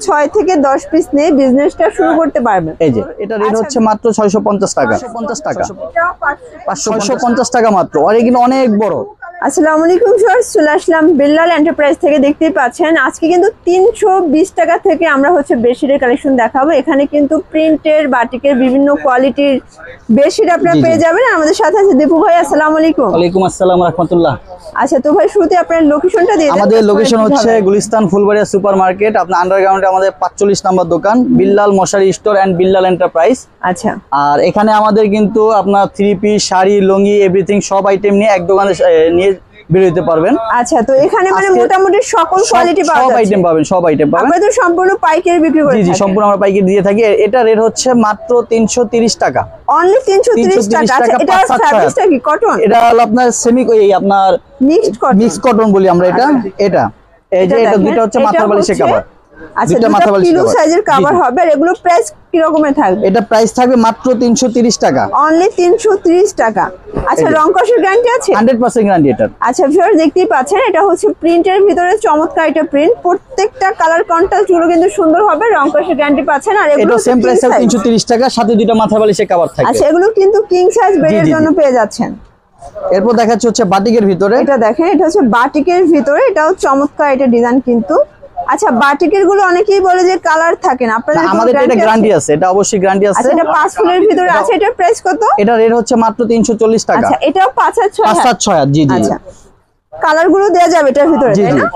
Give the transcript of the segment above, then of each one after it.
6 থেকে 10 পিস নিয়ে বিজনেসটা শুরু করতে পারবেন। এই যে এটা রেট হচ্ছে মাত্র 650 টাকা, 550 টাকা, 550 টাকা মাত্র। আর এগুলো অনেক বড়। আসসালামু আলাইকুম ভিউয়ার্স, চলে আসলাম বিল্লাল এন্টারপ্রাইজ থেকে। দেখতেই পাচ্ছেন আজকে কিন্তু 320 টাকা থেকে আমরা বেডশিটের কালেকশন দেখাবো। এখানে কিন্তু প্রিন্টের, বাটিকের বিভিন্ন কোয়ালিটির বেডশিট আপনারা পেয়ে যাবেন। আমাদের সাথে আছে দীপু ভাই। আসসালামু আলাইকুম। ওয়ালাইকুম আসসালাম ওয়া রাহমাতুল্লাহ। আচ্ছা তো ভাই, শুরুতে আপনার লোকেশনটা দিয়ে দেন। আমাদের লোকেশন হচ্ছে গুলিস্তান ফুলবাড়িয়া সুপার মার্কেট, আপনার আন্ডারগ্রাউন্ডে আমাদের 45 নম্বর দোকান, বিল্লাল মশারি স্টোর এন্ড বিল্লাল এন্টারপ্রাইজ। আচ্ছা, আর এখানে আমাদের কিন্তু আপনার 3 পিস, শাড়ি, লুঙ্গি, এভরিথিং সব আইটেম নিয়ে এক দোকানে নিয়ে বের হতে পারবেন। আচ্ছা, তো এখানে মানে মোটামুটি সকল কোয়ালিটি পাওয়া যাবে, সব আইটেম পাবেন, সব আইটেম পাবেন। আমরা তো সম্পূর্ণ পাইকারি বিক্রি করি। জি জি, সম্পূর্ণ আমরা পাইকারি দিয়ে থাকি। এটা রেট হচ্ছে মাত্র 330 টাকা, অনলি 330 টাকা। আচ্ছা, এটা ফ্যাব্রিকটা কি কটন? এটা হলো আপনার সেমি, আপনার মিক্সড কটন বলি আমরা এটা। এই যে এটা দুটো হচ্ছে মাথার বালিশের কভার। আচ্ছা, দুটো কিলো সাইজের কভার হবে। আর এগুলো প্রাইস কি রকমের থাকবে? এটা প্রাইস থাকবে মাত্র 330 টাকা, অনলি 330 টাকা। আচ্ছা, রং কষের গ্যারান্টি আছে? 100% গ্যারান্টি এটা। আচ্ছা ভিউয়ার্স, দেখতেই পাচ্ছেন এটা হচ্ছে প্রিন্টের ভিতরে চমৎকার একটা প্রিন্ট। প্রত্যেকটা কালার কন্ট্রাস্ট গুলো কিন্তু সুন্দর হবে। রং কষের গ্যারান্টি পাচ্ছেন। আর এগুলো এটা সেম প্রাইস 330 টাকা, সাথে দুটো মাথার বালিশের কভার থাকবে। আচ্ছা, এগুলো কিন্তু কিং সাইজ বেডের জন্য পেয়ে যাচ্ছেন। এরপর দেখাচ্ছে হচ্ছে বাটিকের ভিতরে। এটা দেখেন, এটা হচ্ছে বাটিকের ভিতরে। এটাও চমৎকার এটা ডিজাইন কিন্তু। আচ্ছা, বাটিকের গুলো অনেকেই বলে যে কালার থাকে না, আপনাদের আমাদের এটা গ্যারান্টি আছে, এটা অবশ্যই গ্যারান্টি আছে। আচ্ছা, এটা 5 ফুলের ভিতরে আছে। এটার প্রাইস কত? এটা রেট হচ্ছে মাত্র 340 টাকা। আচ্ছা, এটাও 5 আর 6। জি জি। আচ্ছা, কালার গুলো দেয়া যাবে এটার ভিতরে, তাই না?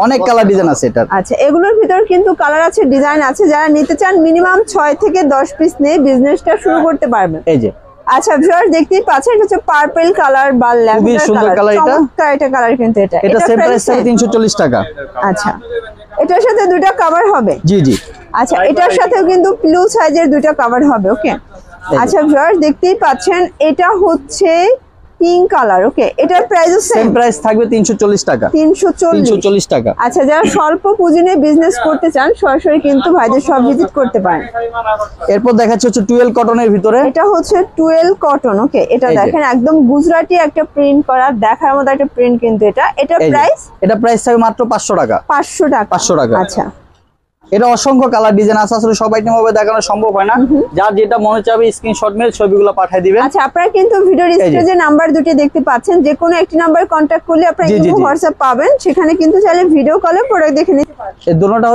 অনেক কালার ডিজাইন আছে এটা। আচ্ছা, এগুলোর ভিতর কিন্তু কালার আছে, ডিজাইন আছে। যারা নিতে চান মিনিমাম 6 থেকে 10 পিস নিয়ে বিজনেসটা শুরু করতে পারবেন। এই যে আচ্ছা ভিউয়ার্স, দেখতেই পাচ্ছেন এটা হচ্ছে পার্পল কালার বা ল্যাভেন্ডার কালার। চমৎকার এটা কালার কিন্তু। এটা সেম প্রাইস 340 টাকা। আচ্ছা, এটার সাথে দুটো কভার হবে। জি জি। আচ্ছা, এটার সাথেও কিন্তু ব্লু সাইজের দুটো কভার হবে। ওকে। আচ্ছা ভিউয়ার্স, দেখতেই পাচ্ছেন এটা হচ্ছে পিঙ্ক কালার। ওকে, এটার প্রাইস সেম প্রাইস থাকবে 340 টাকা। 340 টাকা। আচ্ছা, যারা স্বল্প পুঁজি নিয়ে বিজনেস করতে চান সরাসরি কিন্তু ভাইদের সব ভিজিট করতে পারেন। এরপর দেখাচ্ছে হচ্ছে 12 কটনের ভিতরে। এটা হচ্ছে 12 কটন। ওকে, এটা দেখেন একদম গুজরাটি একটা প্রিন্ট করা, দেখার মতো একটা প্রিন্ট কিন্তু এটা। এটার প্রাইস? এটা প্রাইস থাকবে মাত্র 500 টাকা। 500 টাকা। 500 টাকা। আচ্ছা, এটা অসংখ্য কালার ডিজাইন আছে, আসলে সব আইটেম হবে দেখানো সম্ভব হয় না। যার যেটা মনে চাবে স্ক্রিনশট মেরে ছবিগুলো পাঠিয়ে দিবেন। আচ্ছা, আপনারা কিন্তু ভিডিওর স্ক্রিনে যে নাম্বার দুটো দেখতে পাচ্ছেন, যে কোনো একটি নাম্বার কন্টাক্ট করলে আপনারা ইমো হোয়াটসঅ্যাপ পাবেন। সেখানে কিন্তু চাইলে ভিডিও কলে প্রোডাক্ট দেখে নিতে পারেন। এই দুটোটা,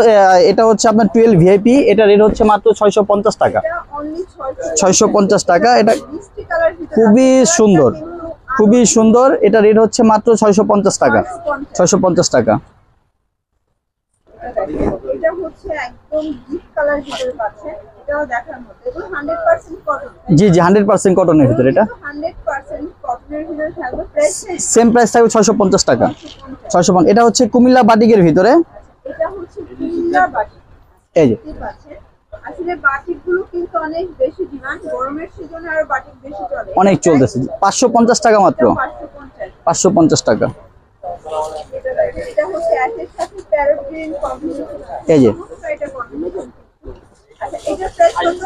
এটা হচ্ছে আপনার 12 ভিআইপি। এটা রেট হচ্ছে মাত্র 650 টাকা। 650 টাকা। এটা খুবই সুন্দর, খুবই সুন্দর। এটা রেট হচ্ছে মাত্র 650 টাকা। 650 টাকা। এটা হচ্ছে একদম ডিপ কালার ভিতরে পাচ্ছেন। এটাও দেখার মতো। এগুলো 100% কটন। জি জি, 100% কটনের ভিতরে। এটা 100% কটনের ভিতরে থাকবে। প্রাইস সেম প্রাইস থাকবে 650 টাকা। 650। এটা হচ্ছে কুমিল্লা বাটিকের ভিতরে। এটা হচ্ছে কুমিল্লা বাটিক। এই যে পাচ্ছেন। আসলে বাটিকগুলো কিন্তু অনেক বেশি ডিমান্ড, গরমের সিজনে আর বাটিক বেশি চলে, অনেক চলতেছে। 550 টাকা মাত্র। 550 টাকা। এটা হচ্ছে অ্যাশের সাথে প্যারট গ্রিন কম্বিনেশন। এই যে এটা কম্বিনেশন। আচ্ছা, এটা প্রাইস কত?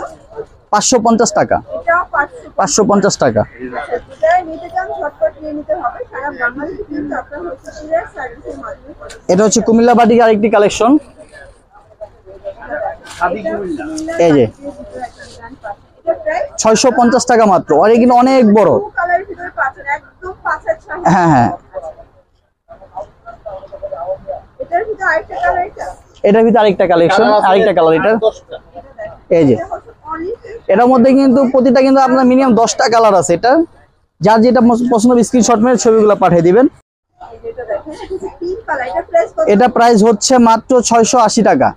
550 টাকা। এটাও 550 টাকা। যারা নিতে চান ঝটপট নিয়ে নিতে হবে। সারা বাংলাদেশে কিন্তু আপনারা হচ্ছে কুরিয়ার সার্ভিসের মাধ্যমে। এটা হচ্ছে কুমিল্লা বাটিকের আরেকটি কালেকশন। এই যে 650 টাকা মাত্র। আর এগুলো অনেক বড়। হ্যাঁ হ্যাঁ। এটার ভিতরে আরেকটা কালেকশন, আরেকটা কালার। এটা এই যে এটার মধ্যে কিন্তু প্রতিটা কিন্তু আপনার মিনিমাম 10টা কালার আছে। এটা যার যেটা পছন্দ স্ক্রিনশট মেরে ছবিগুলো পাঠিয়ে দিবেন। এটা প্রাইস হচ্ছে মাত্র 680 টাকা।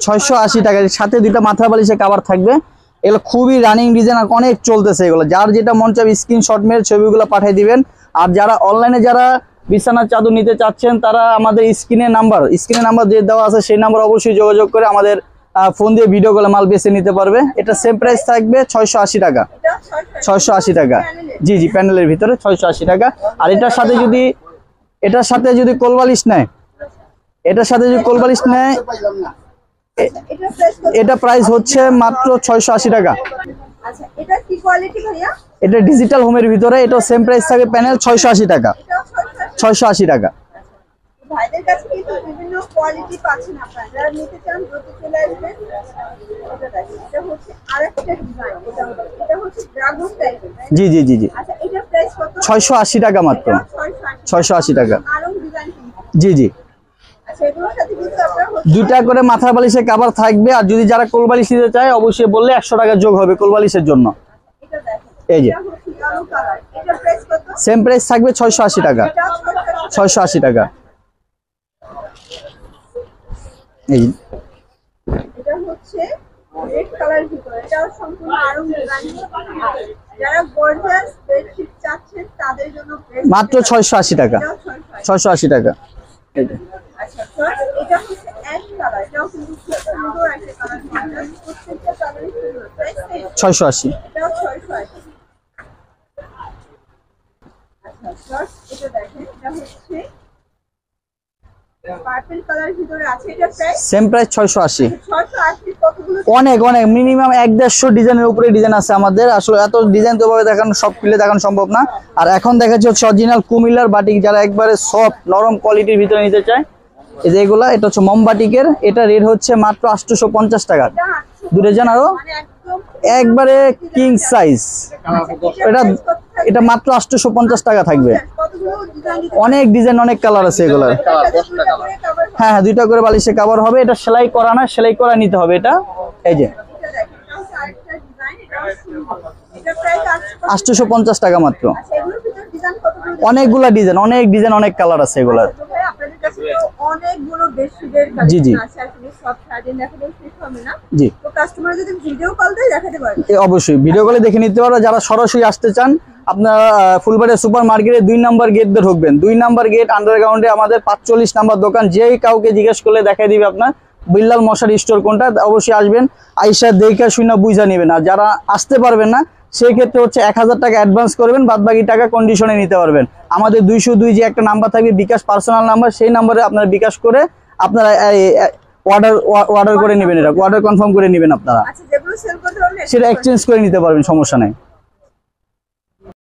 680 টাকা। সাথে দুইটা মাথার বালিশের কভার থাকবে। এগুলো খুবই রানিং ডিজাইন, আর অনেক চলতেছে এগুলো। যার যেটা মন চাবে স্ক্রিনশট মেরে ছবিগুলো পাঠিয়ে দিবেন। আর যারা অনলাইনে যারা বিছানার চাদর নিতে চাচ্ছেন, তারা আমাদের স্ক্রিনে নাম্বার যে দেওয়া আছে সেই নাম্বার অবশ্যই যোগাযোগ করে আমাদের ফোন দিয়ে ভিডিও কলে মাল বেছে নিতে পারবে। এটা সেম প্রাইস থাকবে 680 টাকা। 680 টাকা। জি জি, প্যানেলের ভিতরে 680 টাকা। আর এটার সাথে যদি কোলবালিশ নেয়, এটা প্রাইস হচ্ছে মাত্র 680 টাকা। আচ্ছা, এটা কি কোয়ালিটি ভাইয়া? এটা ডিজিটাল হোমের ভিতরে। এটা সেম প্রাইস থাকে প্যানেল 680 টাকা। 680 টাকা। ভাইদের কাছে কিন্তু বিভিন্ন কোয়ালিটি পাচ্ছেন আপনারা, যারা নিতে চান দ্রুত চলে আসবেন। এটা দেখেন, এটা হচ্ছে আরেকটা ডিজাইন, এটা হচ্ছে ড্রাগন টাইপের। জি জি জি জি, আচ্ছা, এটার প্রাইস কত? 680 টাকা মাত্র। 680 টাকা। আরো ডিজাইন। জি জি, আচ্ছা, এগুলোর সাথে কিন্তু আপনারা দুইটা করে মাথার বালিশের কভার থাকবে। আর যদি যারা কোল বালিশ নিতে চায় অবশ্যই বললে 100 টাকা যোগ হবে কোল বালিশের জন্য। এটা দেখেন, এই যে এটা হচ্ছে কালো কালার। এটার প্রাইস কত? সেম প্রাইস থাকবে 680 টাকা। এটা 680 টাকা। এই এটা হচ্ছে রেড কালার ভিতরে, এটাও সম্পূর্ণ আরং ডিজাইন। যারা গর্জিয়াস বেডশিট চাচ্ছেন তাদের জন্য মাত্র 680 টাকা। 680 টাকা। এই যে আচ্ছা, first এটা হচ্ছে অ্যাশ কালার, এটাও কিন্তু খুব সুন্দর একটা কালার। প্রত্যেকটা কালারই সুন্দর। প্রাইস 680। এটাও 680। আচ্ছা, first এটা দেখেন, এটা হচ্ছে পার্পল কালার ভিতরে আছে। এটা প্রাইস সেম প্রাইস 680। 680। কতগুলো? অনেক অনেক মিনিমাম 150 ডিজাইনের উপরে ডিজাইন আছে আমাদের। আসলে এত ডিজাইন তো ভাবে দেখানো, সব খুলে দেখানো সম্ভব না। আর এখন দেখাচ্ছি হচ্ছে অরিজিনাল কুমিল্লার বাটিক, যারা একবারে সফট নরম কোয়ালিটির ভিতরে নিতে চায়। এই যে এগুলা, এটা হচ্ছে মোমবাটিকের। এটা রেট হচ্ছে মাত্র 850 টাকা। দূরে যান আরো, মানে একদম একবারে কিং সাইজ। এটা এটা মাত্র 850 টাকা থাকবে। কতগুলো ডিজাইন? অনেক ডিজাইন, অনেক কালার আছে এগুলার। হ্যাঁ হ্যাঁ, দুইটা করে বালিশে কভার হবে। এটা সেলাই করা না, সেলাই করা নিতে হবে এটা। এই যে 850 টাকা মাত্র। অনেকগুলা ডিজাইন, অনেক ডিজাইন, অনেক কালার আছে এগুলার। অনেকগুলো বেডশিটের জি জি কালেকশন আছে, আসলে সব সাইডে দেখাতে শেষ হবে না। জি, তো কাস্টমার যদি ভিডিও কল দেয় দেখাতে পারবে। অবশ্যই ভিডিও কলে দেখে নিতে পারো। যারা সরাসরি আসতে চান, আপনারা ফুলবাড়িয়া সুপার মার্কেটে 2 নাম্বার গেট দিয়ে ঢুকবেন। 2 নাম্বার গেট আন্ডারগ্রাউন্ডে আমাদের 45 নাম্বার দোকান। যেই কাউকে জিজ্ঞেস করলে দেখাই দিবে আপনার বিল্লাল মশারি স্টোর কোনটা। অবশ্যই আসবেন, আইসা দেখে শুনে বুঝা নেবেন। আর যারা আসতে পারবেন না সেই ক্ষেত্রে হচ্ছে 1000 টাকা অ্যাডভান্স করবেন, বাদ বাকি টাকা কন্ডিশনে নিতে পারবেন। আমাদের 202 যে একটা নাম্বার থাকবে বিকাশ পার্সোনাল নাম্বার, সেই নাম্বারে আপনারা বিকাশ করে আপনারা অর্ডার করে নেবেন। এটা অর্ডার কনফার্ম করে নেবেন আপনারা। আচ্ছা, যেগুলো সেল করতে পারলে সেটা এক্সচেঞ্জ করে নিতে পারবেন, সমস্যা নাই।